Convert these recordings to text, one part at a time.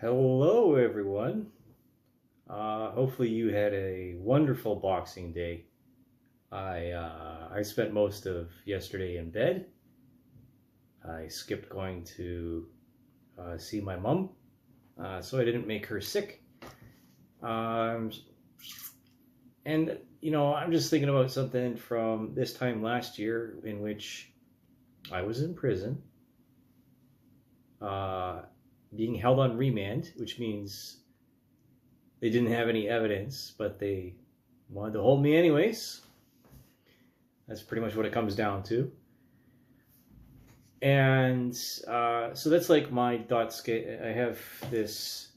Hello, everyone. Hopefully you had a wonderful Boxing Day. I spent most of yesterday in bed. I skipped going to see my mom, so I didn't make her sick. And I'm just thinking about something from this time last year in which I was in prison. Being held on remand, which means they didn't have any evidence, but they wanted to hold me anyways. That's pretty much what it comes down to. And so that's like my dot scale. I have this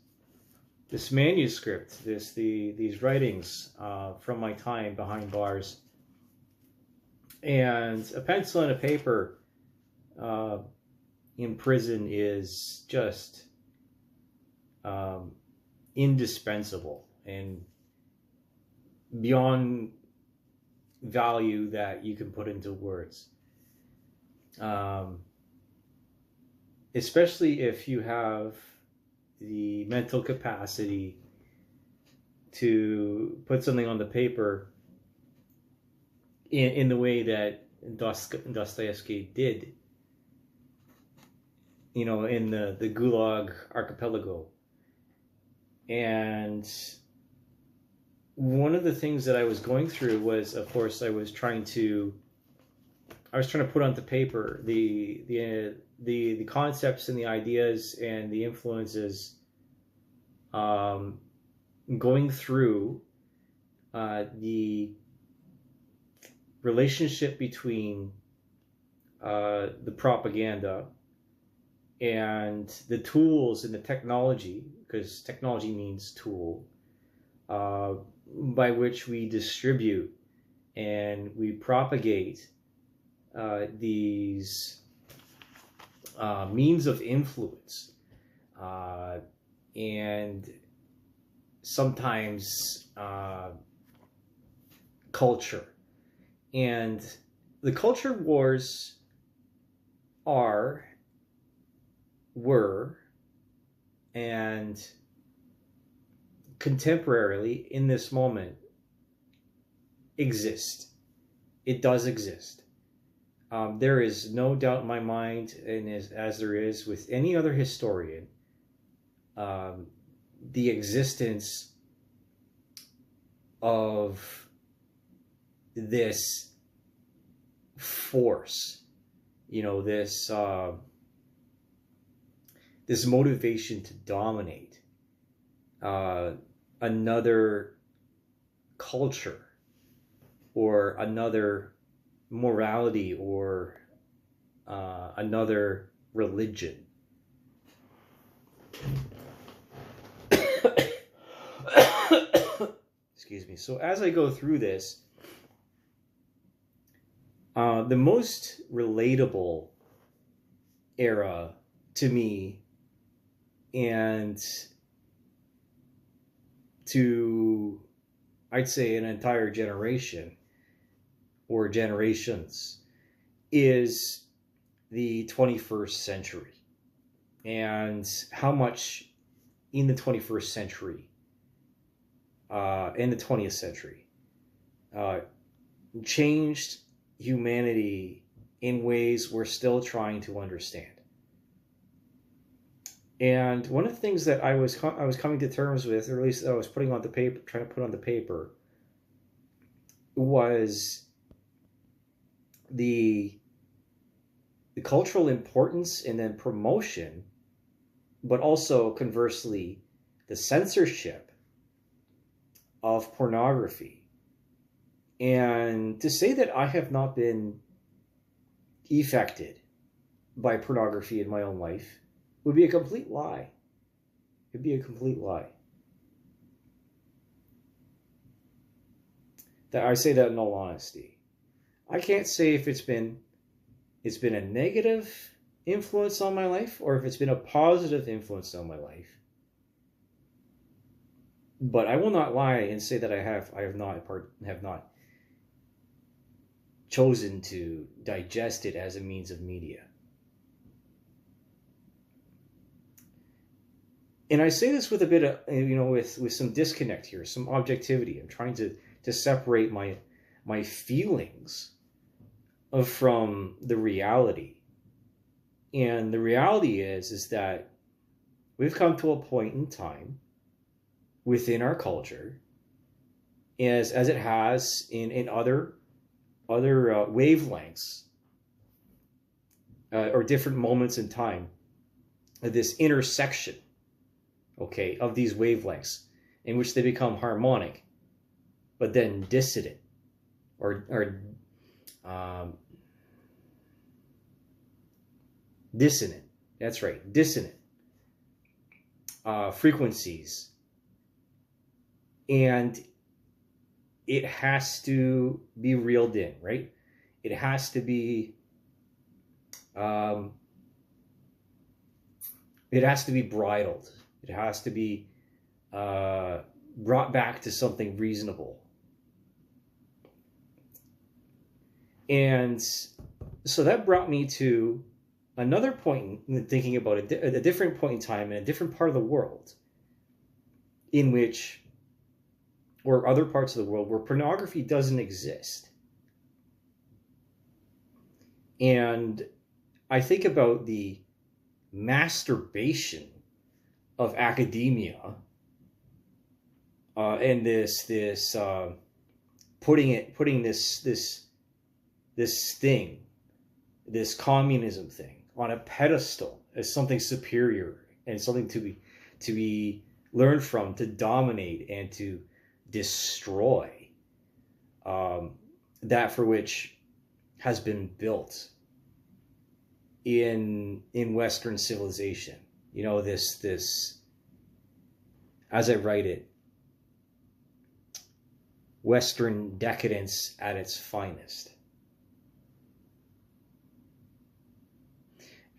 manuscript, these writings from my time behind bars, and a pencil and a paper in prison is just indispensable and beyond value that you can put into words. Especially if you have the mental capacity to put something on the paper in the way that Dostoevsky did, in the Gulag archipelago. And one of the things that I was going through was, of course, I was trying to put onto paper the concepts and the ideas and the influences going through the relationship between the propaganda and the tools and the technology, because technology means tool, by which we distribute and we propagate these means of influence, and sometimes culture. And the culture wars were, and contemporarily in this moment exist. It does exist. There is no doubt in my mind, and as there is with any other historian, the existence of this force, this motivation to dominate another culture or another morality or another religion. Excuse me. So as I go through this, the most relatable era to me and to, I'd say, an entire generation or generations is the 21st century, and how much in the 21st century and the 20th century changed humanity in ways we're still trying to understand. And one of the things that I was coming to terms with, or at least I was putting on the paper, trying to put on the paper, was the cultural importance and then promotion, but also conversely, the censorship of pornography. And to say that I have not been affected by pornography in my own life would be a complete lie. It'd be a complete lie. That I say that in all honesty. I can't say if it's been a negative influence on my life or if it's been a positive influence on my life. But I will not lie and say that I have not chosen to digest it as a means of media. And I say this with a bit of, with some disconnect here, some objectivity. I'm trying to separate my feelings from the reality. And the reality is that we've come to a point in time within our culture, as it has in other wavelengths or different moments in time, this intersection, okay, of these wavelengths in which they become harmonic, but then dissident or dissonant. That's right, dissonant frequencies. And it has to be reeled in, right? It has to be bridled. It has to be brought back to something reasonable. And so that brought me to another point in thinking about a different point in time in a different part of the world, in which, or other parts of the world where pornography doesn't exist. And I think about the masturbation of academia and this putting this thing, this communism thing, on a pedestal as something superior and something to be learned from, to dominate and to destroy that for which has been built in Western civilization. This as I write it, Western decadence at its finest.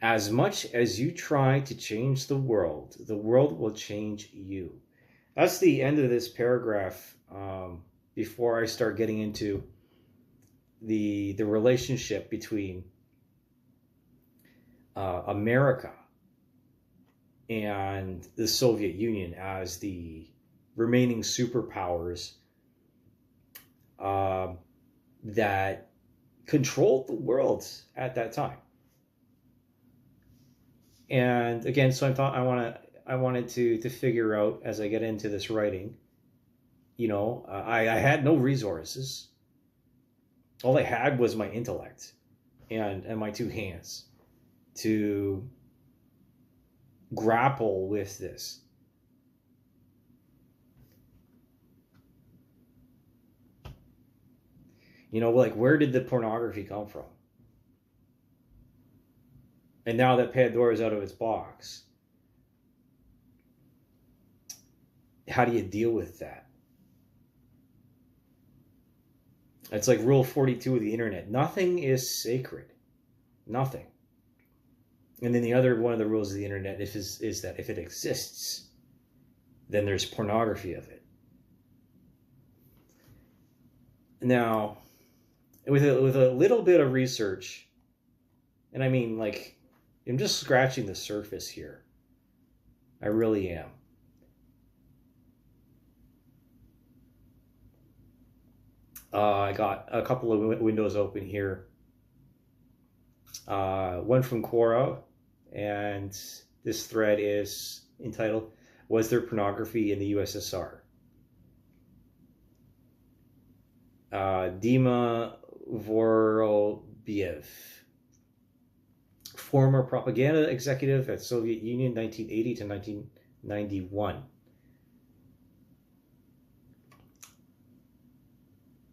As much as you try to change the world will change you. That's the end of this paragraph. Before I start getting into the relationship between America and the Soviet Union as the remaining superpowers that controlled the world at that time. And again, so I wanted to figure out, as I get into this writing, I had no resources. All I had was my intellect and my two hands to grapple with this. Like, where did the pornography come from? And now that Pandora's out of its box, how do you deal with that? It's like rule 42 of the internet. Nothing is sacred. Nothing. And then the other one of the rules of the internet is that if it exists, then there's pornography of it. Now, with a little bit of research, and I mean, like, I'm just scratching the surface here. I really am. I got a couple of windows open here. One from Quora, and this thread is entitled, "Was there pornography in the USSR?" Dima Vorobiev, former propaganda executive at Soviet Union, 1980 to 1991.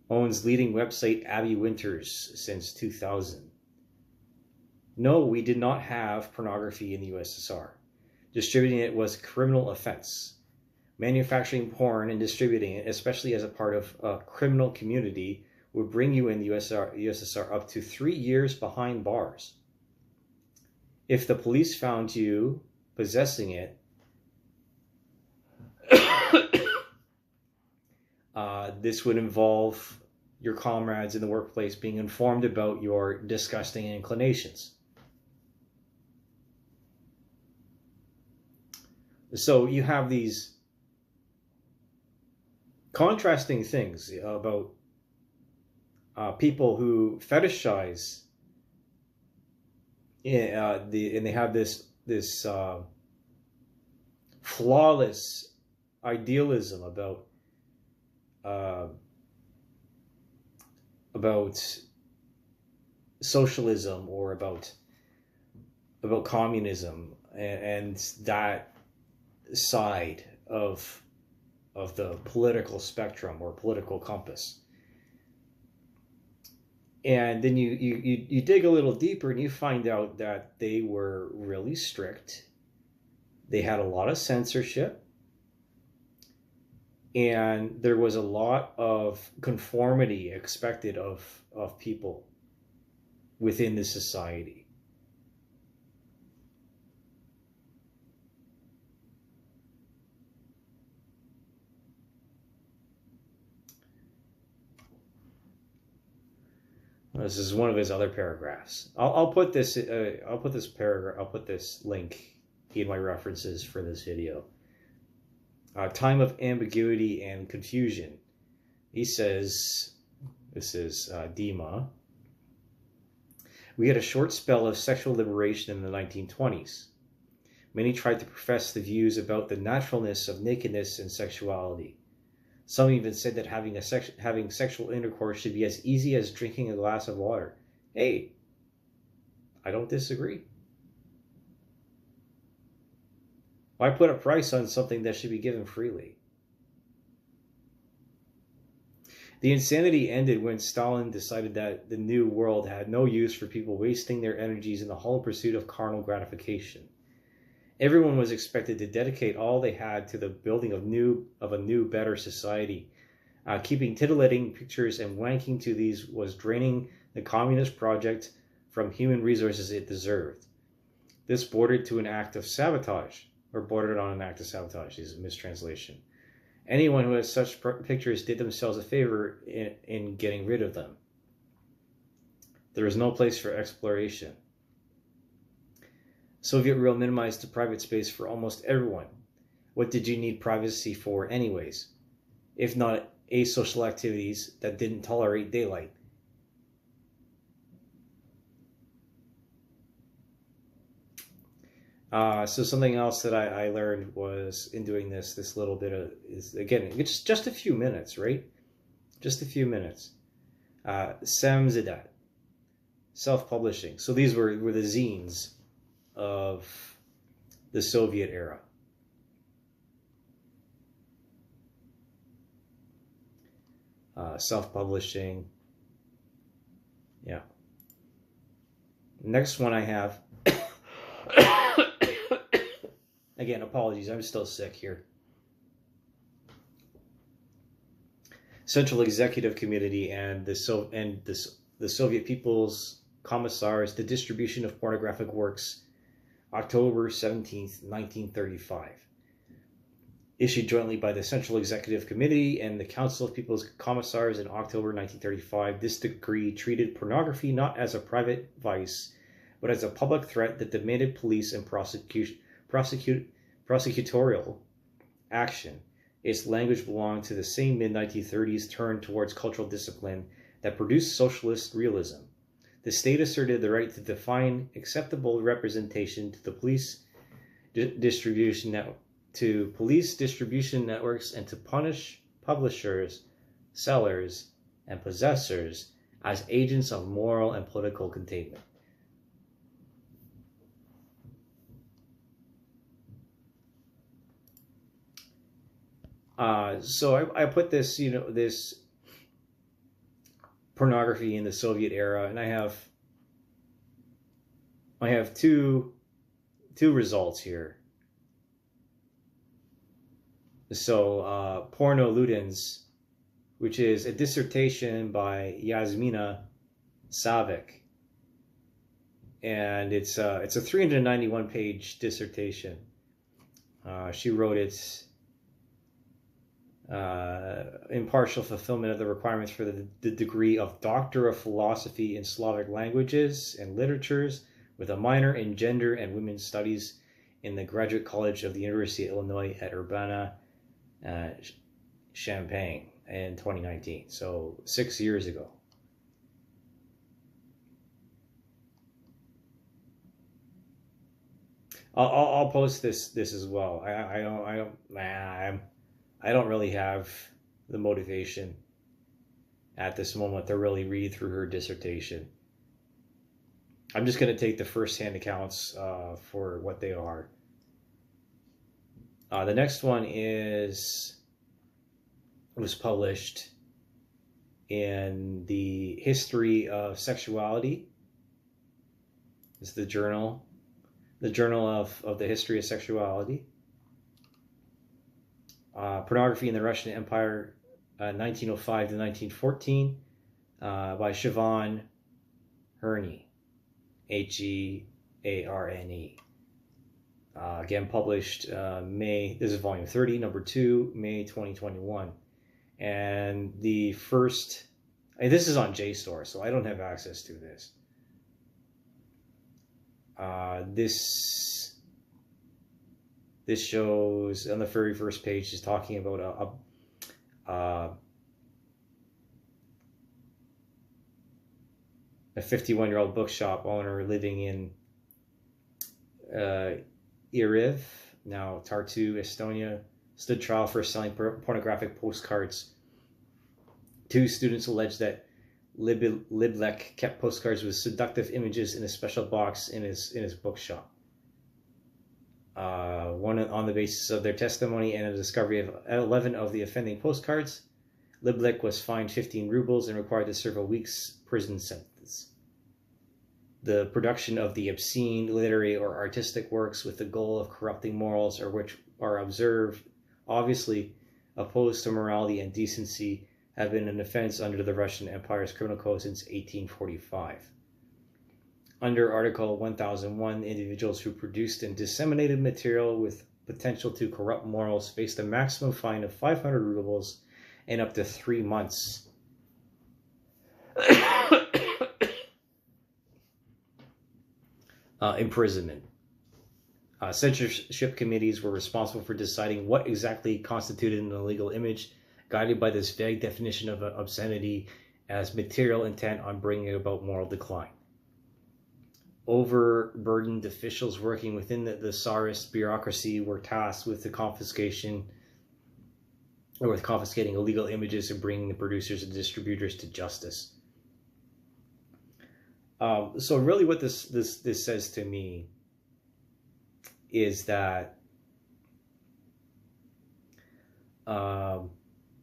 Owns leading website Abby Winters since 2000. No, we did not have pornography in the USSR. Distributing it was a criminal offense. Manufacturing porn and distributing it, especially as a part of a criminal community, would bring you in the USSR up to 3 years behind bars. If the police found you possessing it, this would involve your comrades in the workplace being informed about your disgusting inclinations. So you have these contrasting things about people who fetishize and they have this flawless idealism about socialism or about communism and that side of the political spectrum or political compass. And then you dig a little deeper and you find out that they were really strict. They had a lot of censorship. And there was a lot of conformity expected of people within the society. This is one of his other paragraphs. I'll put this paragraph. I'll put this link in my references for this video. Time of ambiguity and confusion. He says, this is Dima. We had a short spell of sexual liberation in the 1920s. Many tried to profess the views about the naturalness of nakedness and sexuality. Some even said that having sexual intercourse should be as easy as drinking a glass of water. Hey, I don't disagree. Why put a price on something that should be given freely? The insanity ended when Stalin decided that the new world had no use for people wasting their energies in the hollow pursuit of carnal gratification. Everyone was expected to dedicate all they had to the building of a new, better society. Keeping titillating pictures and wanking to these was draining the communist project from human resources it deserved. This bordered on an act of sabotage. Is a mistranslation. Anyone who has such pictures did themselves a favor in getting rid of them. There is no place for exploration. Soviet rule minimized the private space for almost everyone. What did you need privacy for anyways? If not asocial activities that didn't tolerate daylight. So something else that I learned was in doing this little bit of, is again, it's just a few minutes, right? Just a few minutes. Samizdat, self-publishing. So these were the zines of the Soviet era. Self-publishing. Yeah. Next one I have. Again, apologies, I'm still sick here. Central Executive Committee and the Soviet People's Commissars, the distribution of pornographic works, October 17th, 1935. Issued jointly by the Central Executive Committee and the Council of People's Commissars in October 1935, this decree treated pornography not as a private vice, but as a public threat that demanded police and prosecutorial action. Its language belonged to the same mid-1930s turn towards cultural discipline that produced socialist realism. The state asserted the right to define acceptable representation to the police distribution networks and to punish publishers, sellers, and possessors as agents of moral and political containment. So I put this, this pornography in the Soviet era, and I have two results here. So Porno Ludens, which is a dissertation by Yasmina Savik, and it's a 391-page dissertation. She wrote it. Impartial fulfillment of the requirements for the degree of Doctor of Philosophy in Slavic Languages and Literatures with a minor in Gender and Women's Studies in the Graduate College of the University of Illinois at Urbana-Champaign in 2019. So 6 years ago. I'll post this as well. I don't really have the motivation at this moment to really read through her dissertation. I'm just going to take the first-hand accounts for what they are. The next one was published in the History of Sexuality. It's the journal of the History of Sexuality. Pornography in the Russian Empire, 1905 to 1914, by Siobhan Herney, Hearne. Again, published May, this is volume 30, number 2, May 2021. And the first, and this is on JSTOR, so I don't have access to this. This shows on the very first page is talking about a 51-year-old bookshop owner living in Iriv, now Tartu, Estonia, stood trial for selling pornographic postcards. 2 students alleged that Liblek kept postcards with seductive images in a special box in his bookshop. One on the basis of their testimony and a discovery of 11 of the offending postcards, Liblek was fined 15 rubles and required to serve a week's prison sentence. The production of the obscene, literary, or artistic works with the goal of corrupting morals or which are obviously opposed to morality and decency have been an offense under the Russian Empire's criminal code since 1845. Under Article 1001, individuals who produced and disseminated material with potential to corrupt morals faced a maximum fine of 500 rubles and up to 3 months imprisonment. Censorship committees were responsible for deciding what exactly constituted an illegal image, guided by this vague definition of obscenity as material intent on bringing about moral decline. Overburdened officials working within the Tsarist bureaucracy were tasked with the confiscating illegal images and bringing the producers and distributors to justice. So really what this says to me is that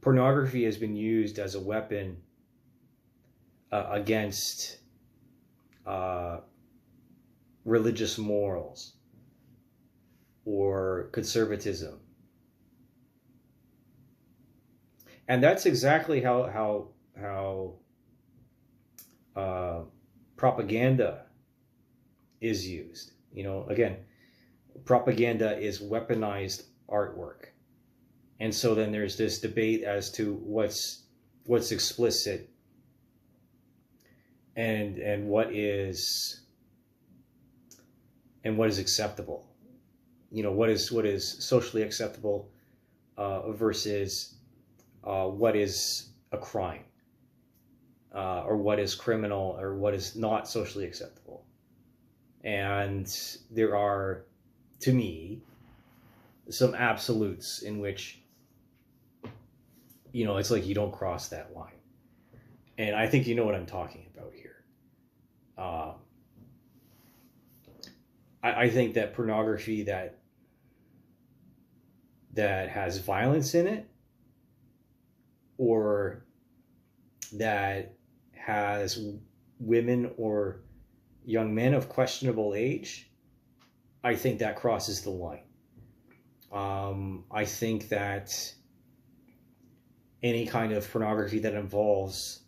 pornography has been used as a weapon against religious morals or conservatism. And that's exactly how propaganda is used. You know, again, propaganda is weaponized artwork. And so then there's this debate as to what's explicit and what is acceptable. You know, what is socially acceptable versus what is a crime, or what is criminal, or what is not socially acceptable. And there are, to me, some absolutes in which, you know, it's like you don't cross that line. And I think you know what I'm talking about here. I think that pornography that has violence in it, or that has women or young men of questionable age, I think that crosses the line. I think that any kind of pornography that involves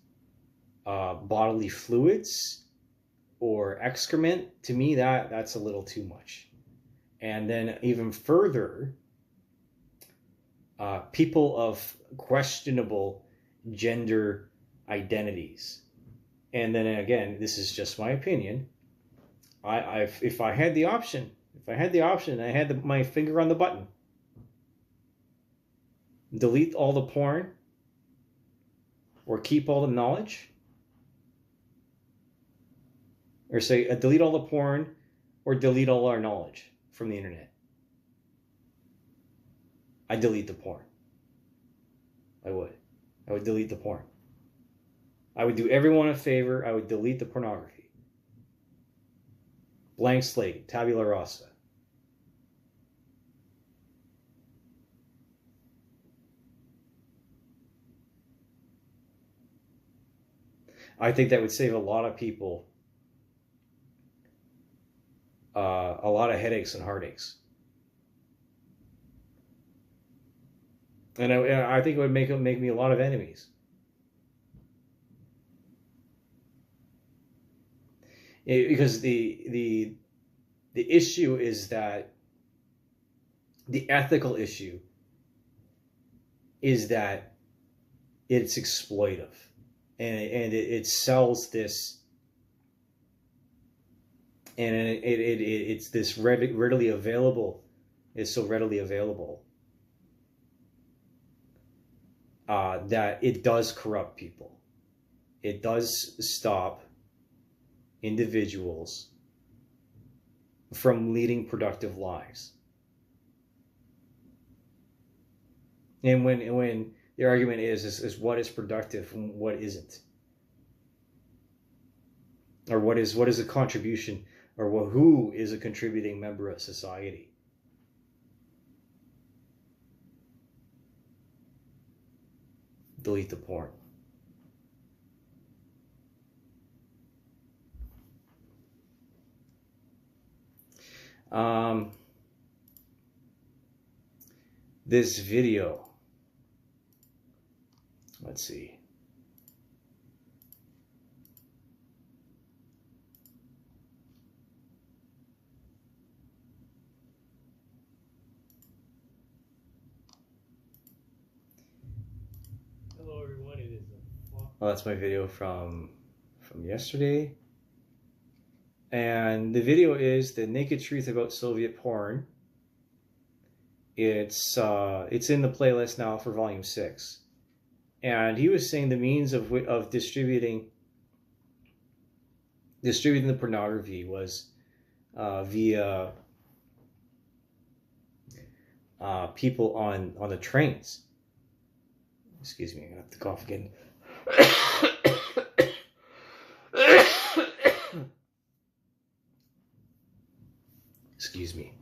bodily fluids or excrement, to me, that's a little too much. And then even further, people of questionable gender identities. And then again, this is just my opinion. If I had the option If I had the option, I had my finger on the button. Delete all the porn or keep all the knowledge. Or say, delete all the porn or delete all our knowledge from the internet. I delete the porn. I would delete the porn. I would do everyone a favor. I would delete the pornography. Blank slate, tabula rasa. I think that would save a lot of people a lot of headaches and heartaches. And I think it would make me a lot of enemies. Because the issue is that the ethical issue is that it's exploitive, and it sells this, and it's this readily available. It's so readily available that it does corrupt people. It does stop individuals from leading productive lives. And when the argument is what is productive and what isn't, or what is a contribution, or who is a contributing member of society. Delete the porn. This video, let's see. Hello everyone, it is Well, that's my video from yesterday. And the video is The Naked Truth About Soviet Porn. It's in the playlist now for Volume 6. And he was saying the means of distributing the pornography was via people on the trains. Excuse me, I'm gonna have to cough again. Excuse me.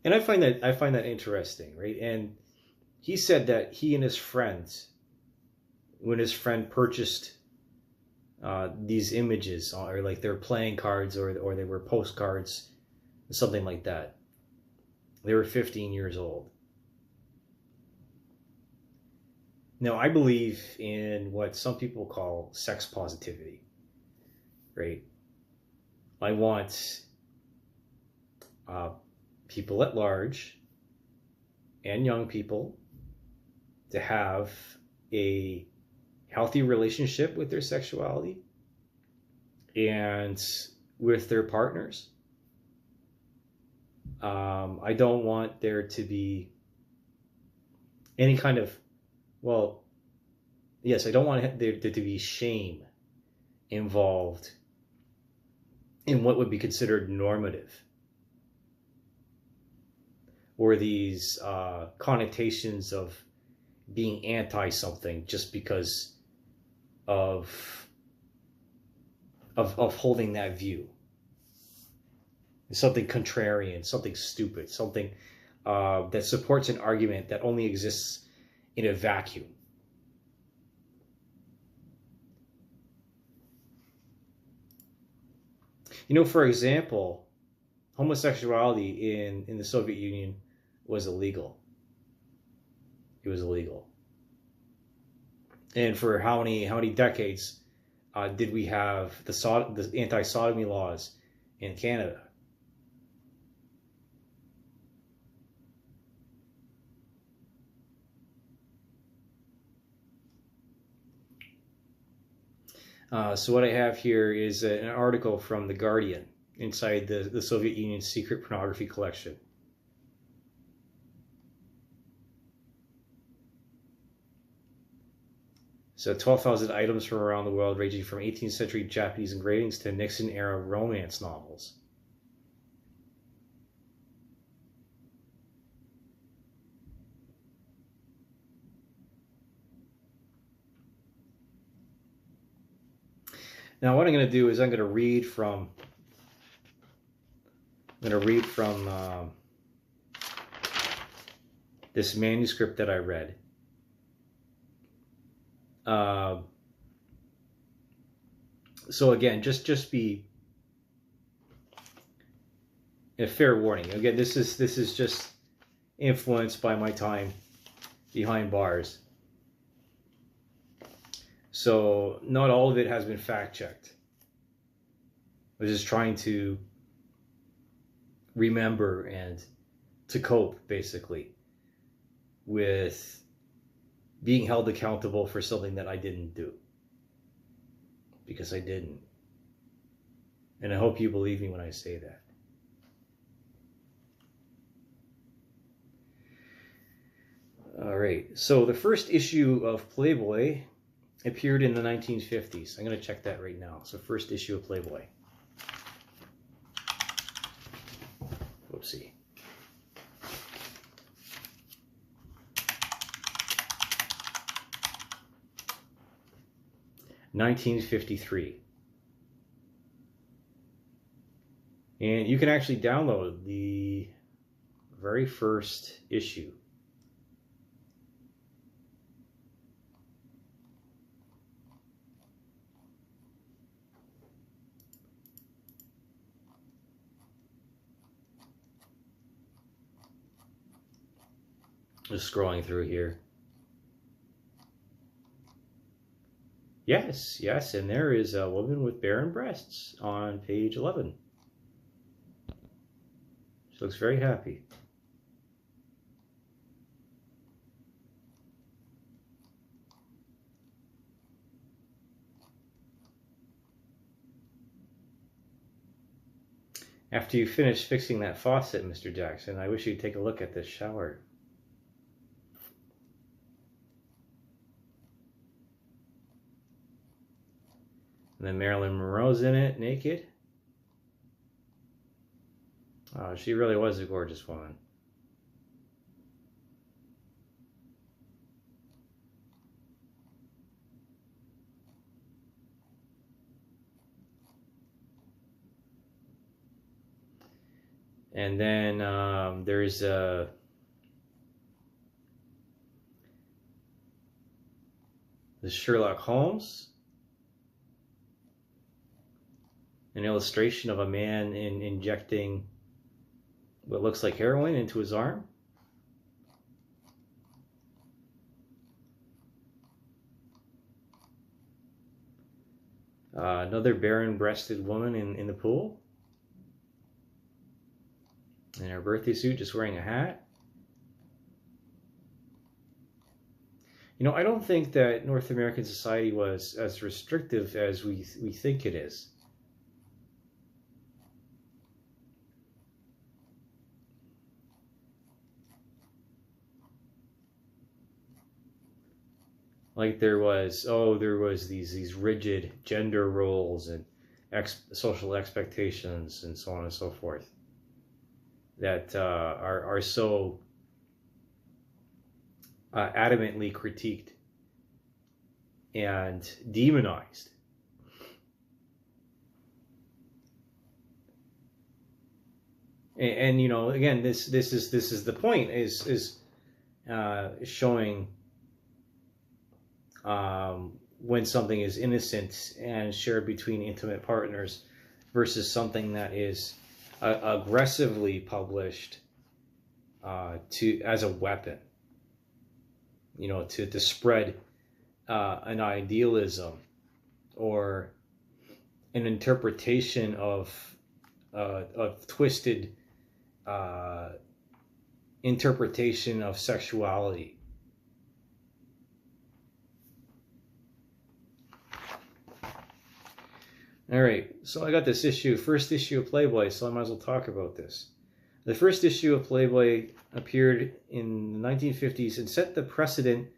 And I find that interesting, right? And he said that he and his friends, when his friend purchased these images, or like their playing cards, or they were postcards, something like that, they were 15 years old. Now, I believe in what some people call sex positivity, right? I want people at large and young people to have a healthy relationship with their sexuality and with their partners. I don't want there to be any kind of, well, yes, I don't want there to be shame involved in what would be considered normative, or these connotations of being anti something just because of holding that view. Something contrarian, something stupid, something that supports an argument that only exists in a vacuum. You know, for example, homosexuality in the Soviet Union was illegal. It was illegal. And for how many decades did we have the anti-sodomy laws in Canada? So what I have here is an article from The Guardian inside the Soviet Union's secret pornography collection. So 12,000 items from around the world, ranging from 18th century Japanese engravings to Nixon-era romance novels. Now, what I'm going to do is I'm going to read from this manuscript that I read. So again, just be a fair warning. Again, this is just influenced by my time behind bars. So not all of it has been fact-checked. I was just trying to remember and to cope, basically, with being held accountable for something that I didn't do. Because I didn't. And I hope you believe me when I say that. All right, so the first issue of Playboy appeared in the 1950s. I'm going to check that right now. So first issue of Playboy. Whoopsie. (1953). And you can actually download the very first issue. Just scrolling through here. Yes, and there is a woman with barren breasts on page 11. She looks very happy. After you finish fixing that faucet, Mr. Jackson, I wish you'd take a look at this shower. And then Marilyn Monroe's in it, naked. Oh, she really was a gorgeous woman. And then there's the Sherlock Holmes. An illustration of a man injecting what looks like heroin into his arm. Another barren-breasted woman in the pool. In her birthday suit, just wearing a hat. You know, I don't think that North American society was as restrictive as we think it is. Like there was these rigid gender roles and social expectations and so on and so forth that are so adamantly critiqued and demonized. And you know, again, this is the point, is showing when something is innocent and shared between intimate partners versus something that is aggressively published as a weapon, you know, to spread an idealism or an interpretation of twisted interpretation of sexuality. All right, so I got this issue, first issue of Playboy, so I might as well talk about this. The first issue of Playboy appeared in the 1950s and set the precedent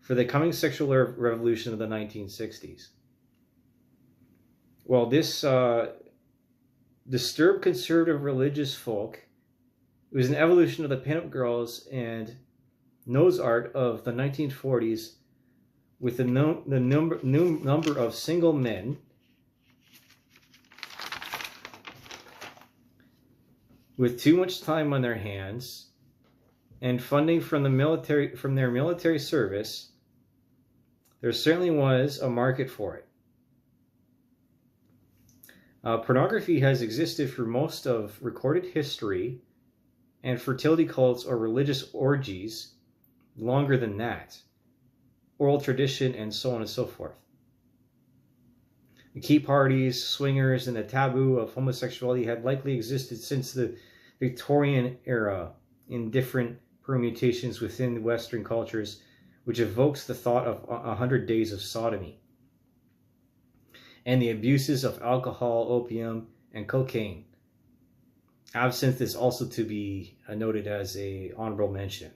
for the coming sexual revolution of the 1960s. Well, this disturbed conservative religious folk, it was an evolution of the pinup girls and nose art of the 1940s, with the number of single men with too much time on their hands and funding from their military service. There certainly was a market for it. Pornography has existed for most of recorded history, and fertility cults or religious orgies longer than that, oral tradition, and so on and so forth. The key parties, swingers, and the taboo of homosexuality had likely existed since the Victorian era in different permutations within Western cultures, which evokes the thought of 100 days of sodomy and the abuses of alcohol, opium, and cocaine. Absinthe is also to be noted as an honorable mention.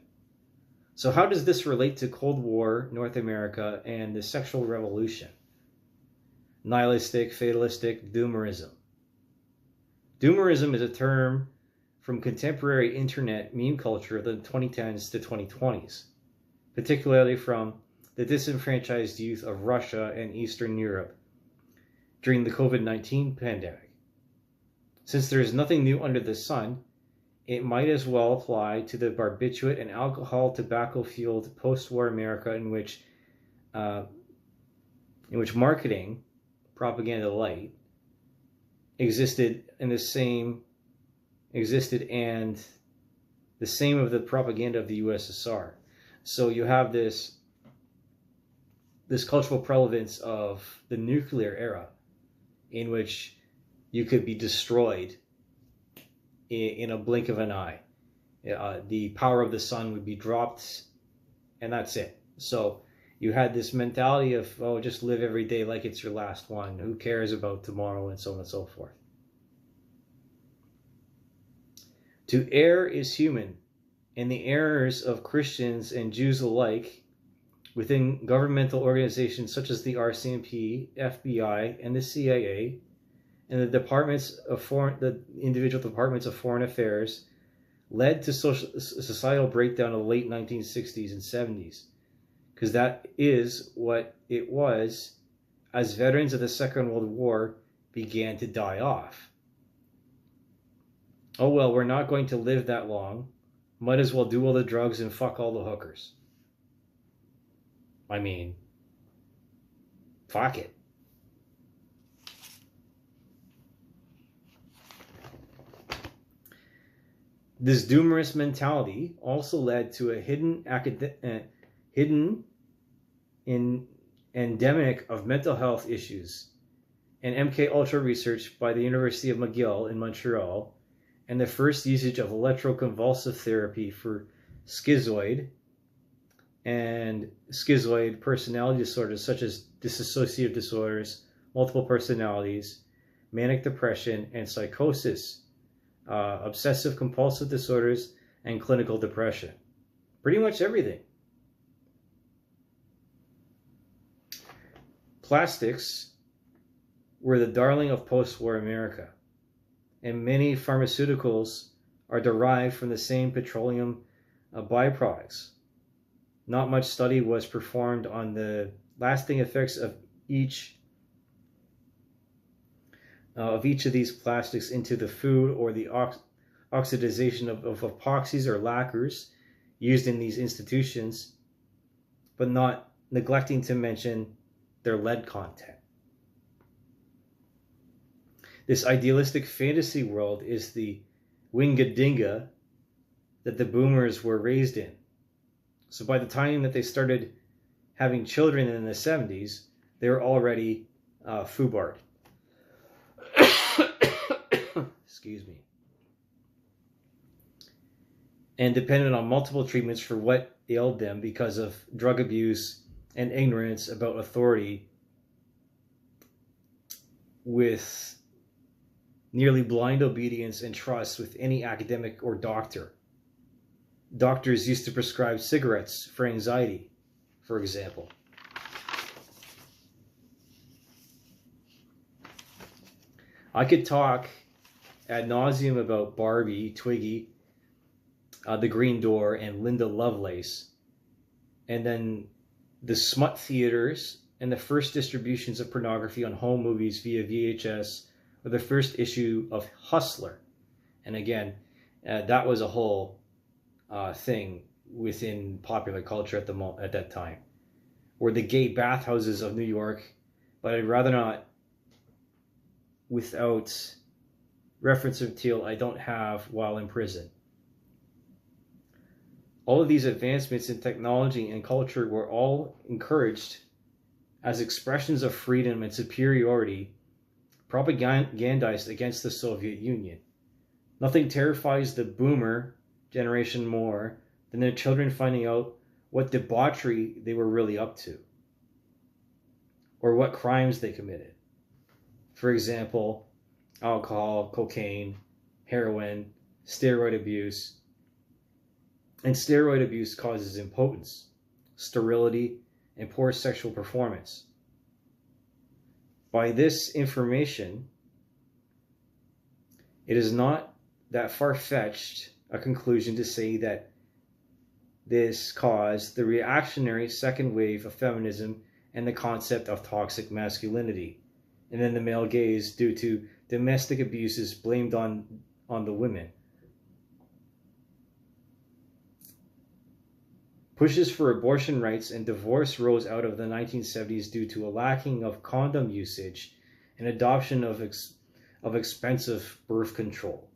So how does this relate to Cold War North America and the sexual revolution? Nihilistic, fatalistic, doomerism. Doomerism is a term from contemporary internet meme culture of the 2010s to 2020s, particularly from the disenfranchised youth of Russia and Eastern Europe during the COVID-19 pandemic. Since there is nothing new under the sun, it might as well apply to the barbiturate and alcohol tobacco-fueled post-war America in which marketing, propaganda light, existed and the same of the propaganda of the USSR. So you have this cultural prevalence of the nuclear era, in which you could be destroyed in a blink of an eye. The power of the sun would be dropped, and that's it. So you had this mentality of, oh, just live every day like it's your last one. Who cares about tomorrow, and so on and so forth. To err is human, and the errors of Christians and Jews alike within governmental organizations such as the RCMP, FBI, and the CIA, and the individual departments of foreign affairs, led to societal breakdown of the late 1960s and 70s, because that is what it was as veterans of the Second World War began to die off. Oh well, we're not going to live that long. Might as well do all the drugs and fuck all the hookers. I mean, fuck it. This doomerist mentality also led to a hidden endemic of mental health issues, and MK Ultra research by the University of McGill in Montreal, and the first usage of electroconvulsive therapy for schizoid personality disorders such as dissociative disorders, multiple personalities, manic depression, and psychosis, obsessive compulsive disorders, and clinical depression. Pretty much everything. Plastics were the darling of post-war America, and many pharmaceuticals are derived from the same petroleum byproducts. Not much study was performed on the lasting effects of each of these plastics into the food, or the oxidization of epoxies or lacquers used in these institutions, but not neglecting to mention their lead content. This idealistic fantasy world is the wingadinga that the boomers were raised in. So by the time that they started having children in the 70s, they were already foobarred. Excuse me. And depended on multiple treatments for what ailed them because of drug abuse and ignorance about authority with nearly blind obedience and trust with any academic or doctor. Doctors used to prescribe cigarettes for anxiety, for example. I could talk ad nauseum about Barbie, Twiggy, The Green Door, and Linda Lovelace, and then the SMUT theaters and the first distributions of pornography on home movies via VHS, or the first issue of Hustler. And again, that was a whole thing within popular culture at that time. Or the gay bathhouses of New York, but I'd rather not, without reference until I don't have while in prison. All of these advancements in technology and culture were all encouraged as expressions of freedom and superiority, propagandized against the Soviet Union. Nothing terrifies the boomer generation more than their children finding out what debauchery they were really up to, or what crimes they committed. For example, alcohol, cocaine, heroin, steroid abuse. And steroid abuse causes impotence, sterility, and poor sexual performance. By this information, it is not that far-fetched a conclusion to say that this caused the reactionary second wave of feminism and the concept of toxic masculinity, and then the male gaze due to domestic abuses blamed on the women. Pushes for abortion rights and divorce rose out of the 1970s due to a lacking of condom usage and adoption of expensive birth control.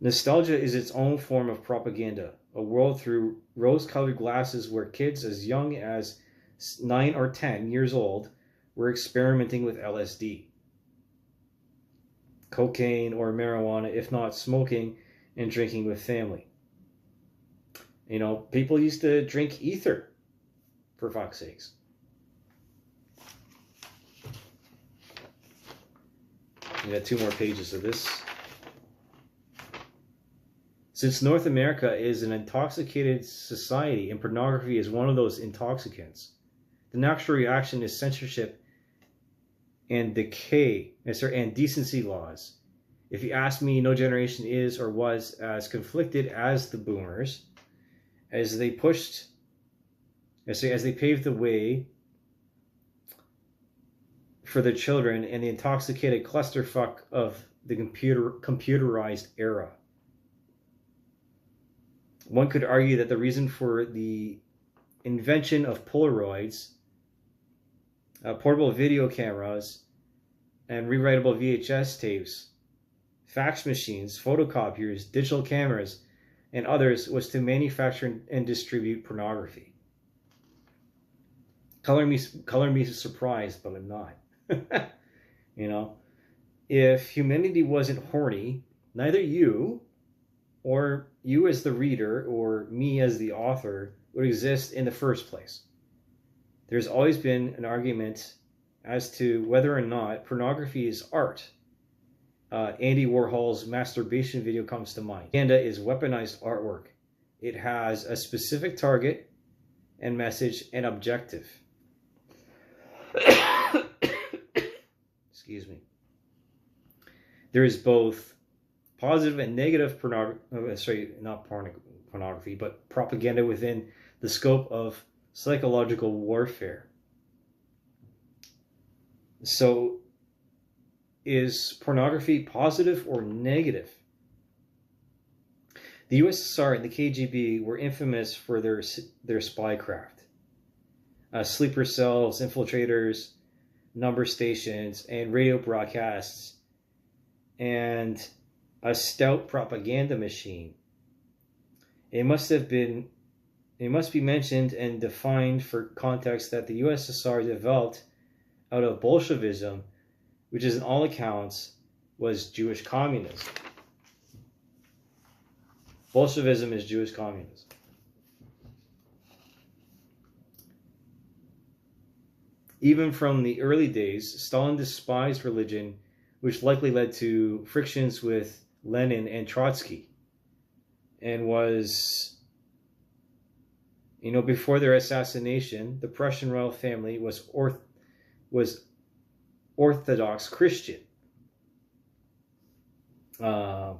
Nostalgia is its own form of propaganda, a world through rose-colored glasses where kids as young as 9 or 10 years old were experimenting with LSD, cocaine, or marijuana, if not smoking and drinking with family. You know, people used to drink ether, for fuck's sakes. We got 2 more pages of this. Since North America is an intoxicated society and pornography is one of those intoxicants, the natural reaction is censorship and and decency laws. If you ask me, no generation is or was as conflicted as the boomers, as they paved the way for their children in the intoxicated clusterfuck of the computerized era. One could argue that the reason for the invention of Polaroids, portable video cameras, and rewritable VHS tapes, fax machines, photocopiers, digital cameras, and others was to manufacture and distribute pornography. Color me surprised, but I'm not. You know, if humanity wasn't horny, neither you, or you as the reader, or me as the author, would exist in the first place. There's always been an argument as to whether or not pornography is art. Andy Warhol's masturbation video comes to mind. Propaganda is weaponized artwork. It has a specific target and message and objective. Excuse me. There is both positive and negative pornography, but propaganda within the scope of psychological warfare. So, is pornography positive or negative? The USSR and the KGB were infamous for their spycraft. Sleeper cells, infiltrators, number stations, and radio broadcasts, and a stout propaganda machine. It must be mentioned and defined for context that the USSR developed out of Bolshevism, which is in all accounts was Jewish communism. Bolshevism is Jewish communism. Even from the early days, Stalin despised religion, which likely led to frictions with Lenin and Trotsky, and was, before their assassination, the Prussian royal family was Orthodox Christian. And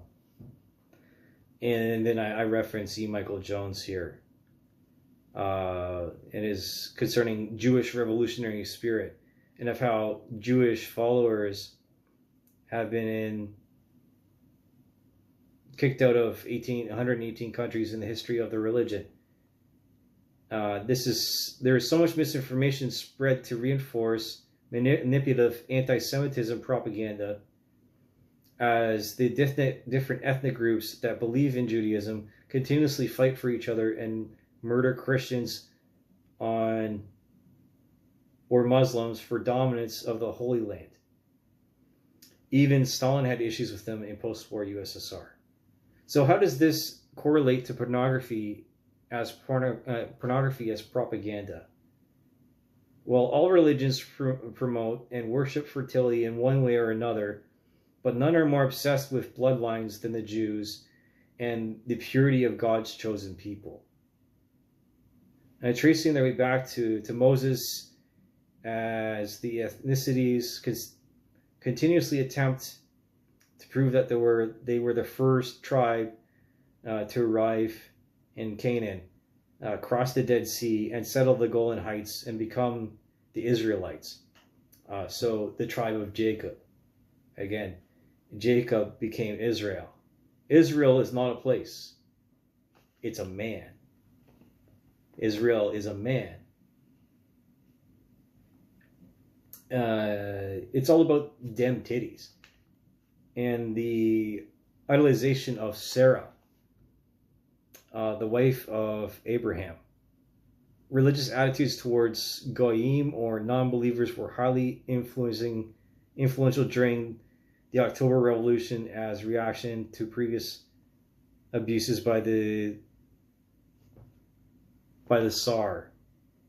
then I reference E. Michael Jones here. And is concerning Jewish revolutionary spirit, and of how Jewish followers have been kicked out of 118 countries in the history of the religion. There is so much misinformation spread to reinforce manipulative anti-Semitism propaganda, as the different ethnic groups that believe in Judaism continuously fight for each other and murder Christians or Muslims for dominance of the Holy Land. Even Stalin had issues with them in post-war USSR. So how does this correlate to pornography as propaganda? Well, all religions promote and worship fertility in one way or another, but none are more obsessed with bloodlines than the Jews and the purity of God's chosen people. And tracing their way back to Moses, as the ethnicities continuously attempt to prove that they were the first tribe to arrive in Canaan, cross the Dead Sea, and settle the Golan Heights and become the Israelites. So the tribe of Jacob. Again, Jacob became Israel. Israel is not a place. It's a man. Israel is a man. It's all about dem titties and the idolization of Sarah, the wife of Abraham. Religious attitudes towards goyim or non-believers were highly influential during the October Revolution as reaction to previous abuses by the Tsar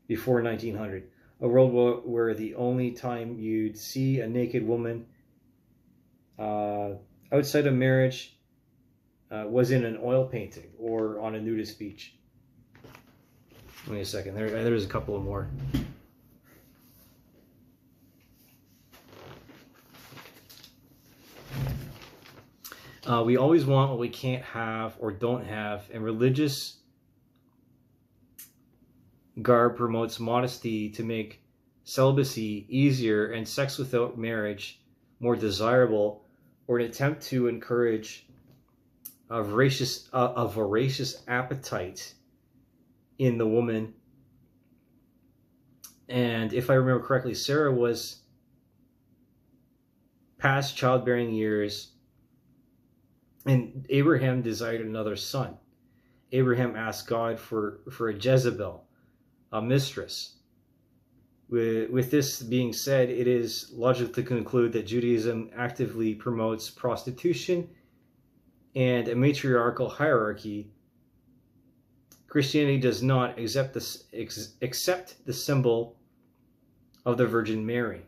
before 1900. A world where the only time you'd see a naked woman outside of marriage was in an oil painting or on a nudist beach. Wait a second, there's a couple of more. We always want what we can't have or don't have, and religious garb promotes modesty to make celibacy easier and sex without marriage more desirable, or an attempt to encourage a voracious appetite in the woman. And if I remember correctly, Sarah was past childbearing years, and Abraham desired another son. Abraham asked God for a Jezebel, a mistress. With this being said, it is logical to conclude that Judaism actively promotes prostitution and a matriarchal hierarchy. Christianity does not accept the symbol of the Virgin Mary.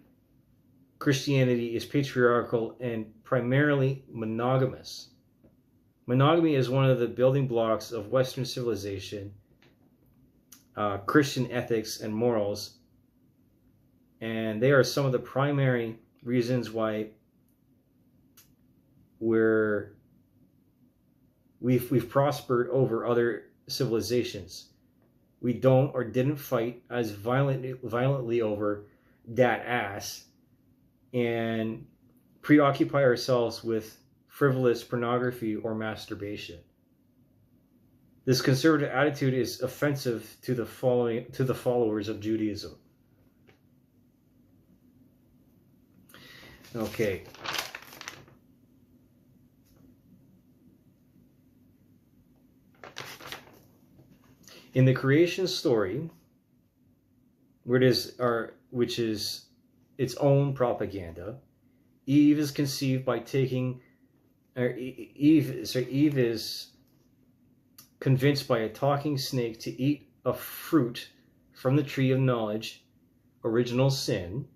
Christianity is patriarchal and primarily monogamous. Monogamy is one of the building blocks of Western civilization, Christian ethics and morals, and they are some of the primary reasons why we've prospered over other civilizations. We don't or didn't fight as violently over that ass and preoccupy ourselves with frivolous pornography or masturbation. This conservative attitude is offensive to the followers of Judaism. Okay. In the creation story, which is its own propaganda, Eve is conceived by Eve is convinced by a talking snake to eat a fruit from the tree of knowledge original sin,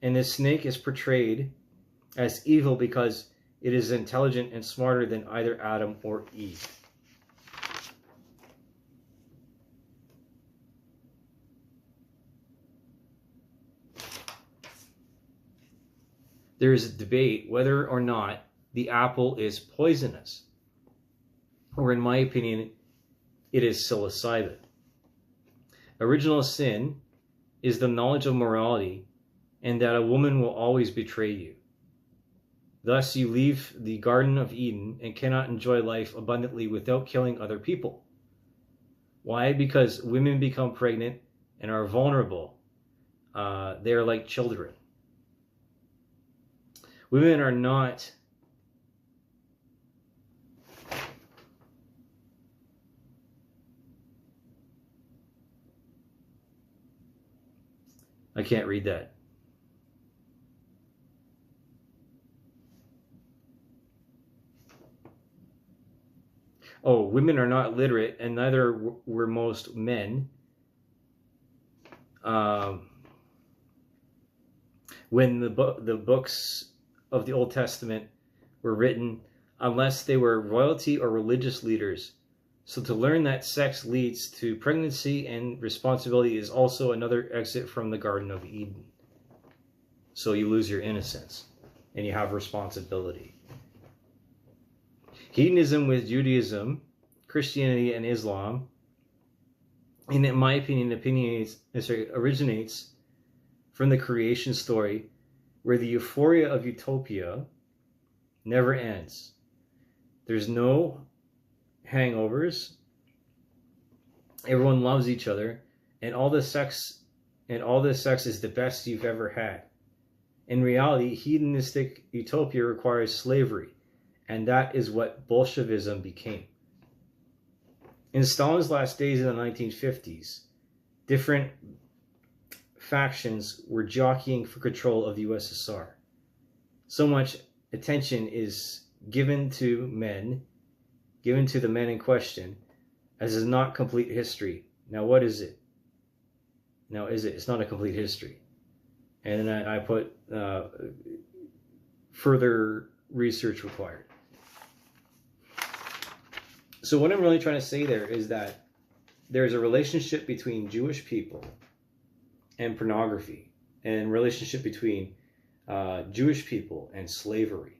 and the snake is portrayed as evil because it is intelligent and smarter than either Adam or Eve. There is a debate whether or not the apple is poisonous, or in my opinion, it is psilocybin. Original sin is the knowledge of morality and that a woman will always betray you. Thus, you leave the Garden of Eden and cannot enjoy life abundantly without killing other people. Why? Because women become pregnant and are vulnerable. They are like children. Women are not I can't read that. Oh, women are not literate, and neither were most men. When the books of the Old Testament were written, unless they were royalty or religious leaders. So to learn that sex leads to pregnancy and responsibility is also another exit from the Garden of Eden. So you lose your innocence and you have responsibility. Hedonism with Judaism, Christianity, and Islam, and in my opinion, originates from the creation story where the euphoria of utopia never ends. There's no hangovers. Everyone loves each other, and all this sex is the best you've ever had. In reality, hedonistic utopia requires slavery, and that is what Bolshevism became. In Stalin's last days in the 1950s, different factions were jockeying for control of the USSR. So much attention is given to the men in question, as is not complete history. Now, what is it? Now, is it? It's not a complete history. And then I put further research required. So what I'm really trying to say there is that there's a relationship between Jewish people and pornography, and relationship between Jewish people and slavery.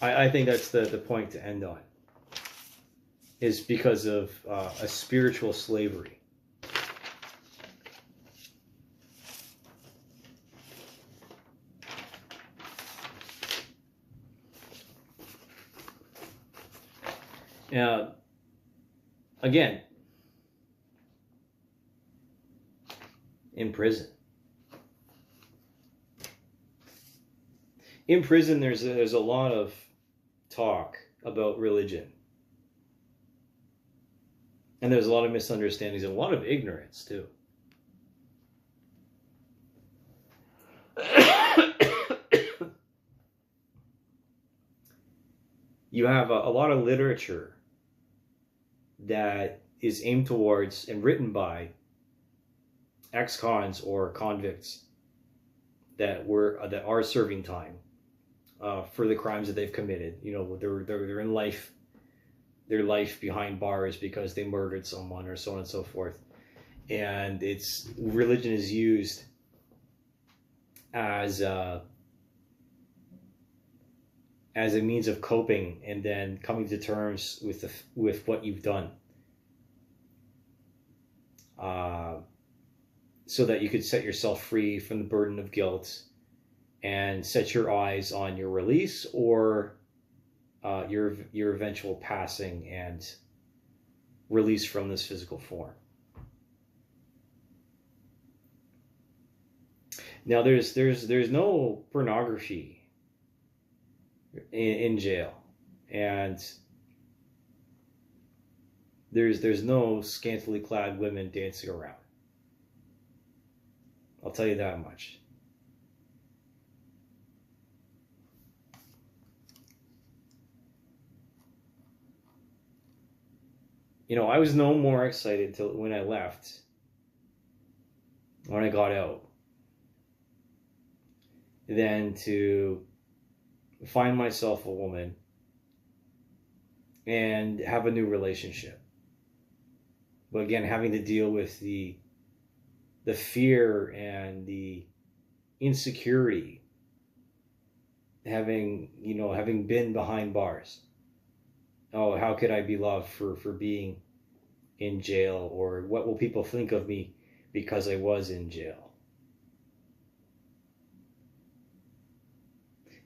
I think that's the point to end on, is because of a spiritual slavery. Again, in prison. In prison, there's a lot of talk about religion. And there's a lot of misunderstandings and a lot of ignorance, too. You have a lot of literature that is aimed towards and written by ex-cons or convicts that are serving time for the crimes that they've committed. You know, they're in life, their life behind bars because they murdered someone or so on and so forth. And religion is used as a means of coping and then coming to terms with what you've done, so that you could set yourself free from the burden of guilt and set your eyes on your release or your eventual passing and release from this physical form. Now, there's no pornography in jail, and there's no scantily clad women dancing around. I'll tell you that much. You know, I was no more excited till when I left, when I got out, than to find myself a woman and have a new relationship. But again, having to deal with the fear and the insecurity, having been behind bars. Oh, how could I be loved for being in jail? Or what will people think of me because I was in jail?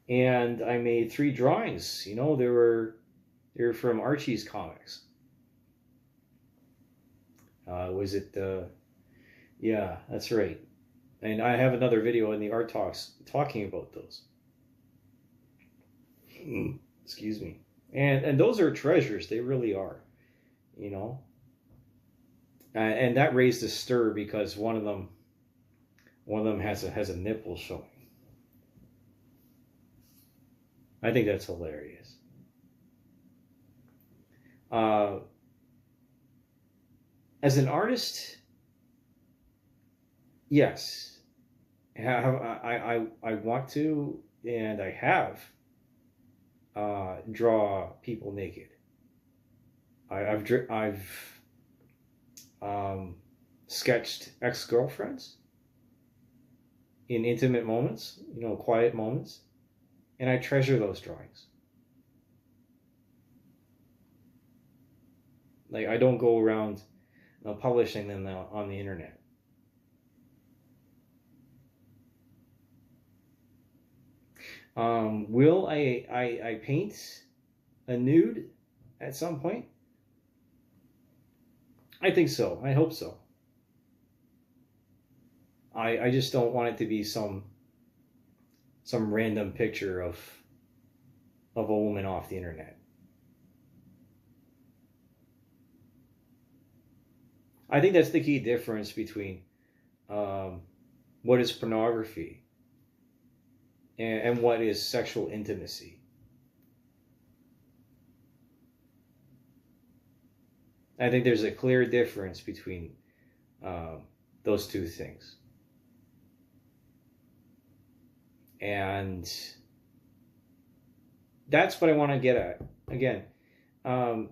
And I made 3 drawings. You know, they were from Archie's comics. Was it yeah, that's right. And I have another video in the Art Talks talking about those. Excuse me. And those are treasures. They really are. You know. And that raised a stir because one of them has a nipple showing. I think that's hilarious. As an artist, yes, I want to, and I have draw people naked. I've sketched ex-girlfriends in intimate moments, quiet moments, and I treasure those drawings. Like, I don't go around publishing them on the internet. Will I paint a nude at some point? I think so. I hope so. I just don't want it to be some random picture of a woman off the internet. I think that's the key difference between what is pornography and what is sexual intimacy. I think there's a clear difference between those two things. And that's what I want to get at. Again, so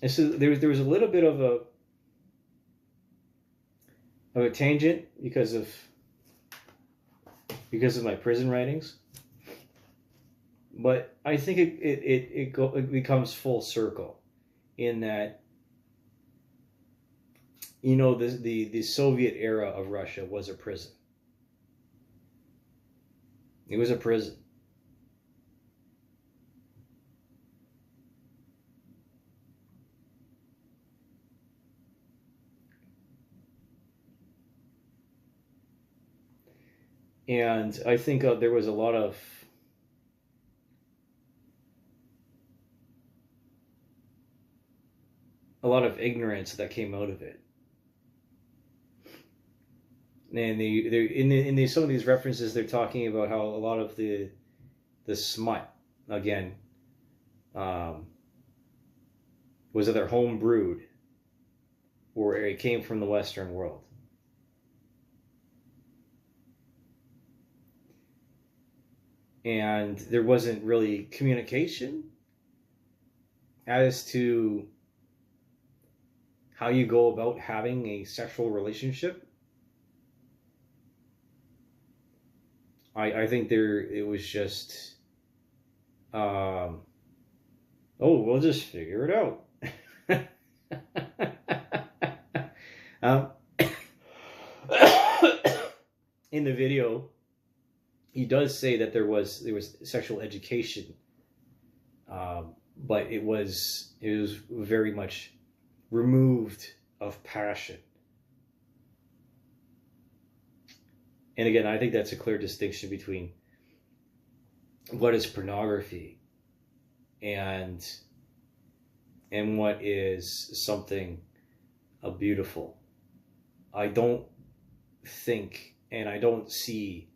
there was a little bit of a tangent because of my prison writings, but I think it becomes full circle in that, the Soviet era of Russia was a prison. It was a prison. And I think there was a lot of ignorance that came out of it. And in some of these references, they're talking about how a lot of the SMUT, again, was either home brewed or it came from the Western world. And there wasn't really communication as to how you go about having a sexual relationship. I think it was just, we'll just figure it out. In the video, he does say that there was sexual education, but it was very much removed of passion. And again, I think that's a clear distinction between what is pornography and what is something beautiful. I don't think, and I don't see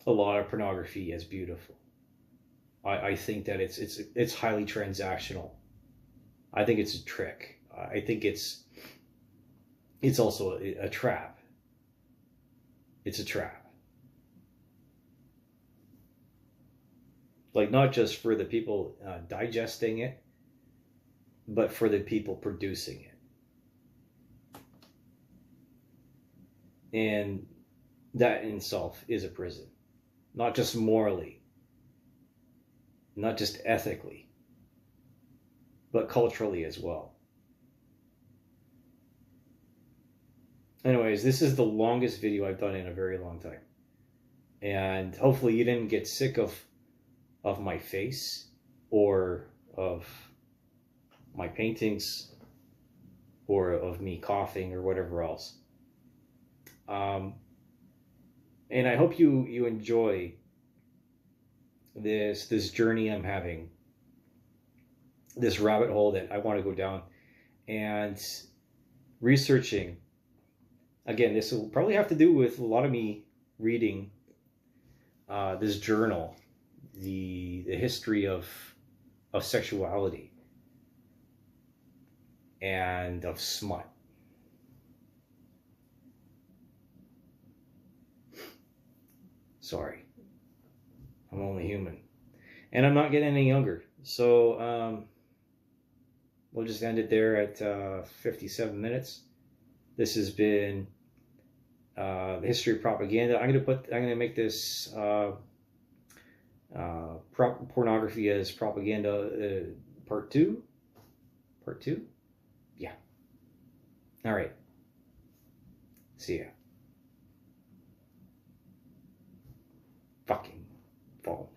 a lot of pornography as beautiful. I think that it's highly transactional. I think it's a trick. I think it's also a trap. It's a trap. Like, not just for the people digesting it, but for the people producing it. And that in itself is a prison. Not just morally, not just ethically, but culturally as well. Anyways, this is the longest video I've done in a very long time. And hopefully you didn't get sick of my face or of my paintings or of me coughing or whatever else. And I hope you enjoy this journey I'm having, this rabbit hole that I want to go down, and researching. Again, this will probably have to do with a lot of me reading this journal, the history of sexuality and of SMUT. Sorry, I'm only human, and I'm not getting any younger. So we'll just end it there at 57 minutes. This has been the history of propaganda. I'm gonna make this pornography as propaganda part 2. Part 2? Yeah. All right. See ya. Fucking phone.